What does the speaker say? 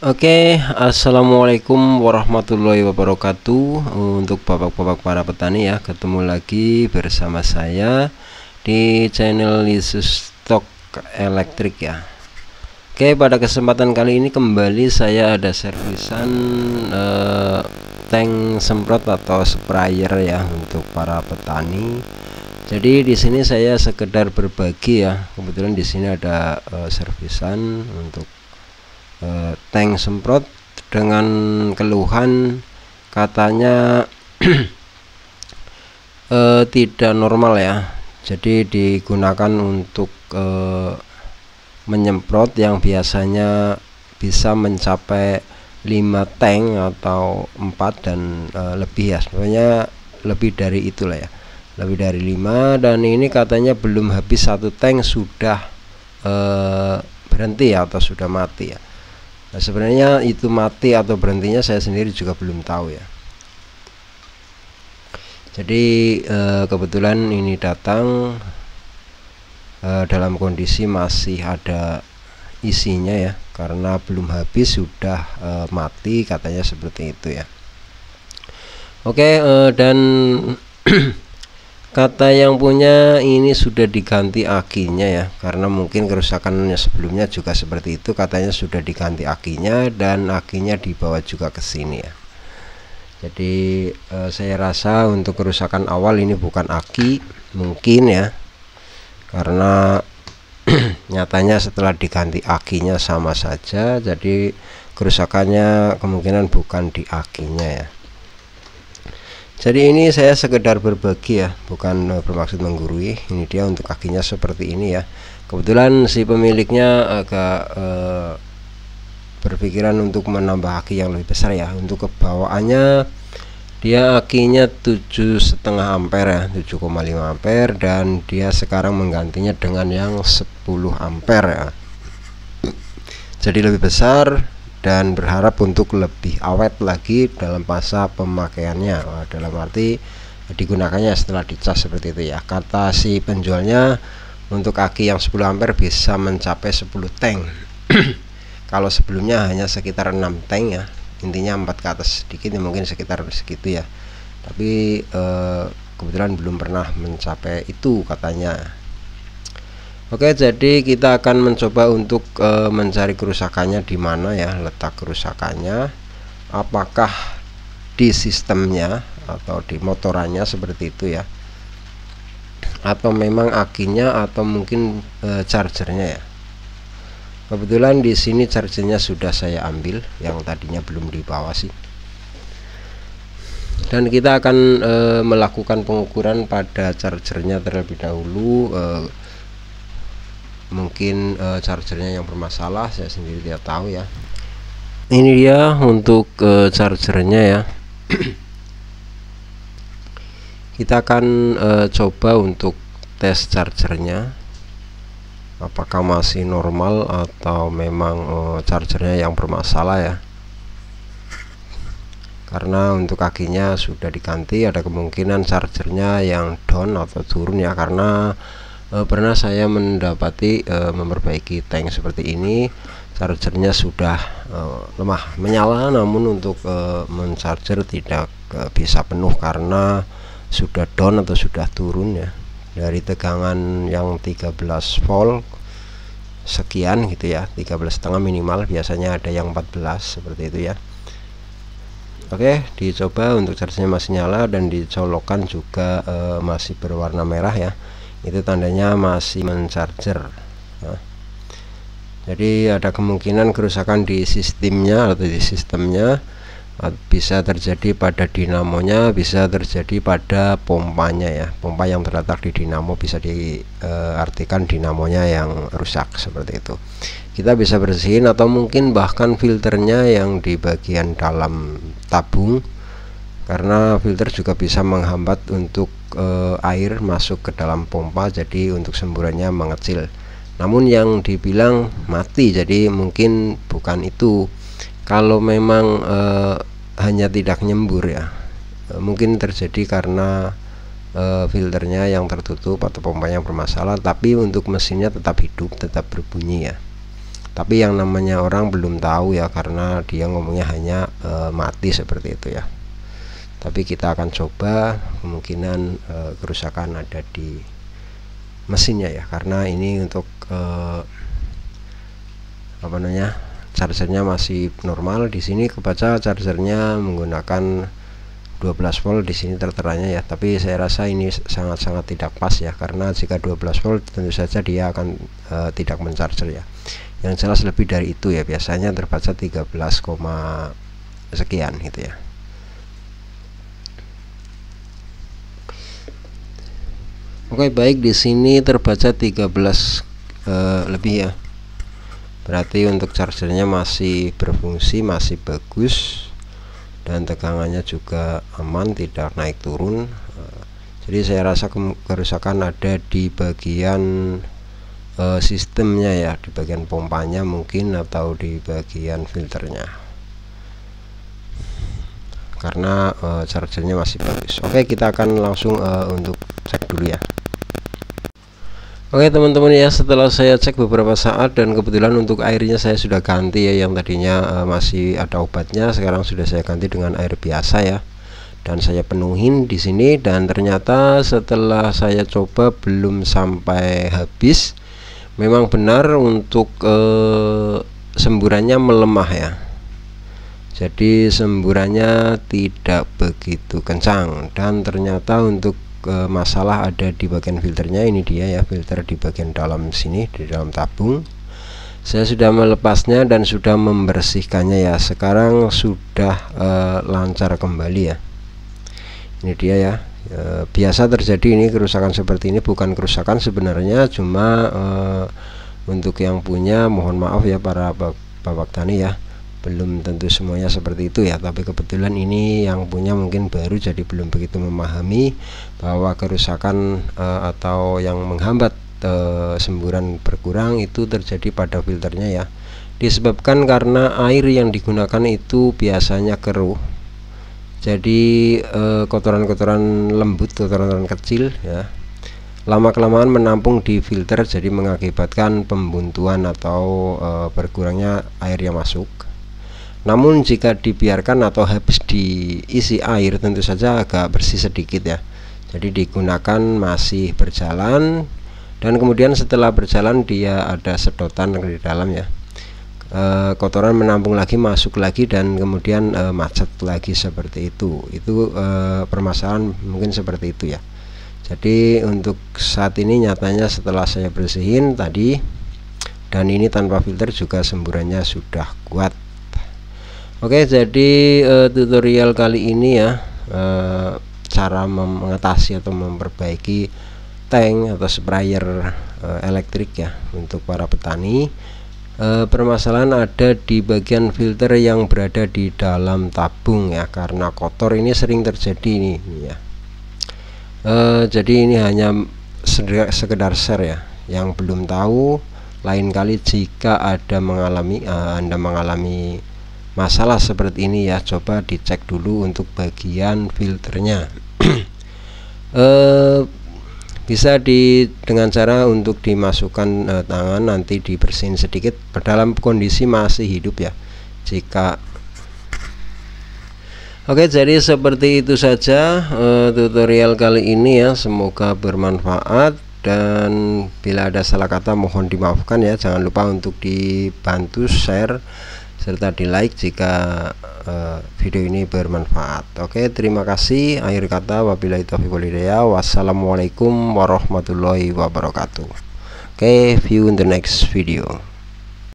Oke, assalamualaikum warahmatullahi wabarakatuh. Untuk bapak-bapak para petani ya, ketemu lagi bersama saya di channel Yesus Stok Elektrik ya. Oke, pada kesempatan kali ini kembali saya ada servisan tank semprot atau sprayer ya untuk para petani. Jadi di sini saya sekedar berbagi ya. Kebetulan di sini ada servisan untuk tank semprot dengan keluhan katanya tidak normal ya. Jadi digunakan untuk menyemprot yang biasanya bisa mencapai 5 tank atau 4 dan lebih ya, sebenarnya lebih dari itulah ya, lebih dari 5, dan ini katanya belum habis 1 tank sudah berhenti ya, atau sudah mati ya. Nah, sebenarnya itu mati atau berhentinya saya sendiri juga belum tahu ya. Jadi kebetulan ini datang dalam kondisi masih ada isinya ya, karena belum habis sudah mati katanya seperti itu ya. Oke, dan kata yang punya ini sudah diganti akinya ya, karena mungkin kerusakannya sebelumnya juga seperti itu. Katanya sudah diganti akinya dan akinya dibawa juga ke sini ya. Jadi saya rasa untuk kerusakan awal ini bukan aki mungkin ya, karena nyatanya setelah diganti akinya sama saja. Jadi kerusakannya kemungkinan bukan di akinya ya. Jadi ini saya sekedar berbagi ya, bukan bermaksud menggurui. Ini dia untuk kakinya seperti ini ya. Kebetulan si pemiliknya agak berpikiran untuk menambah aki yang lebih besar ya. Untuk kebawaannya dia akinya 7,5 ampere ya, 7,5 ampere, dan dia sekarang menggantinya dengan yang 10 ampere ya. Jadi lebih besar dan berharap untuk lebih awet lagi dalam masa pemakaiannya. Dalam arti digunakannya setelah dicas seperti itu ya. Kata si penjualnya untuk aki yang 10 ampere bisa mencapai 10 tank. Kalau sebelumnya hanya sekitar 6 tank ya, intinya 4 ke atas sedikit ya, mungkin sekitar segitu ya. Tapi kebetulan belum pernah mencapai itu katanya. Oke, jadi kita akan mencoba untuk mencari kerusakannya di mana ya, letak kerusakannya. Apakah di sistemnya atau di motorannya seperti itu ya, atau memang akinya, atau mungkin chargernya ya. Kebetulan di sini chargernya sudah saya ambil, yang tadinya belum dibawa sih. Dan kita akan melakukan pengukuran pada chargernya terlebih dahulu. Mungkin chargernya yang bermasalah, saya sendiri tidak tahu ya. Ini dia untuk chargernya ya. Kita akan coba untuk tes chargernya, apakah masih normal atau memang chargernya yang bermasalah ya. Karena untuk kakinya sudah diganti, ada kemungkinan chargernya yang down atau turun ya, karena pernah saya mendapati memperbaiki tank seperti ini, chargernya sudah lemah menyala, namun untuk mencharger tidak bisa penuh karena sudah down atau sudah turun ya, dari tegangan yang 13 volt sekian gitu ya, 13,5 minimal, biasanya ada yang 14 seperti itu ya. Oke, dicoba untuk chargernya masih nyala dan dicolokkan juga masih berwarna merah ya, itu tandanya masih mencharger. Nah, jadi ada kemungkinan kerusakan di sistemnya atau di sistemnya, bisa terjadi pada dinamonya, bisa terjadi pada pompanya ya. Pompa yang terletak di dinamo bisa diartikan dinamonya yang rusak seperti itu. Kita bisa bersihin, atau mungkin bahkan filternya yang di bagian dalam tabung, karena filter juga bisa menghambat untuk air masuk ke dalam pompa, jadi untuk semburannya mengecil. Namun yang dibilang mati, jadi mungkin bukan itu. Kalau memang hanya tidak nyembur ya, mungkin terjadi karena filternya yang tertutup atau pompa yang bermasalah, tapi untuk mesinnya tetap hidup, tetap berbunyi ya. tapi yang namanya orang belum tahu ya, karena dia ngomongnya hanya mati seperti itu ya. Tapi kita akan coba kemungkinan kerusakan ada di mesinnya ya, karena ini untuk apa namanya, chargernya masih normal. Di sini kebaca chargernya menggunakan 12 volt, di sini terteranya ya, tapi saya rasa ini sangat-sangat tidak pas ya, karena jika 12 volt tentu saja dia akan tidak mencharger ya. Yang jelas lebih dari itu ya, biasanya terbaca 13, sekian gitu ya. Oke, baik, di sini terbaca 13 lebih ya. Berarti untuk chargernya masih berfungsi, masih bagus, dan tegangannya juga aman, tidak naik turun. Jadi saya rasa kerusakan ada di bagian sistemnya ya, di bagian pompanya mungkin, atau di bagian filternya, karena chargernya masih bagus. Oke, kita akan langsung untuk cek dulu ya. Oke teman-teman ya, setelah saya cek beberapa saat dan kebetulan untuk airnya saya sudah ganti ya, yang tadinya masih ada obatnya, sekarang sudah saya ganti dengan air biasa ya, dan saya penuhin di sini. Dan ternyata setelah saya coba belum sampai habis, memang benar untuk semburannya melemah ya. Jadi semburannya tidak begitu kencang, dan ternyata untuk masalah ada di bagian filternya. Ini dia ya, filter di bagian dalam sini, di dalam tabung. Saya sudah melepasnya dan sudah membersihkannya ya, sekarang sudah lancar kembali ya. Ini dia ya. Biasa terjadi ini kerusakan seperti ini, bukan kerusakan sebenarnya, cuma untuk yang punya mohon maaf ya para bapak tani ya, belum tentu semuanya seperti itu ya. Tapi kebetulan ini yang punya mungkin baru, jadi belum begitu memahami bahwa kerusakan atau yang menghambat semburan berkurang itu terjadi pada filternya ya, disebabkan karena air yang digunakan itu biasanya keruh. Jadi kotoran-kotoran lembut, kotoran kecil ya, lama-kelamaan menampung di filter, jadi mengakibatkan pembuntuan atau berkurangnya air yang masuk. Namun jika dibiarkan atau habis diisi air, tentu saja agak bersih sedikit ya. Jadi digunakan masih berjalan, dan kemudian setelah berjalan dia ada sedotan di dalam ya. Kotoran menampung lagi, masuk lagi, dan kemudian macet lagi seperti itu. Itu permasalahan mungkin seperti itu ya. Jadi untuk saat ini nyatanya setelah saya bersihin tadi, dan ini tanpa filter juga, semburannya sudah kuat. Oke, jadi tutorial kali ini ya, cara mengatasi atau memperbaiki tank atau sprayer elektrik ya untuk para petani. Permasalahan ada di bagian filter yang berada di dalam tabung ya, karena kotor. Ini sering terjadi ini ya. Jadi ini hanya sekedar share ya, yang belum tahu lain kali jika ada Anda mengalami masalah seperti ini ya, coba dicek dulu untuk bagian filternya. Bisa dengan cara untuk dimasukkan tangan, nanti dibersihin sedikit dalam kondisi masih hidup ya. Oke, jadi seperti itu saja tutorial kali ini ya, semoga bermanfaat, dan bila ada salah kata mohon dimaafkan ya. Jangan lupa untuk dibantu share serta di like jika video ini bermanfaat. Oke, terima kasih. Akhir kata, wabillahi taufiq wal hidayah. Wassalamualaikum warahmatullahi wabarakatuh. Oke, view in the next video.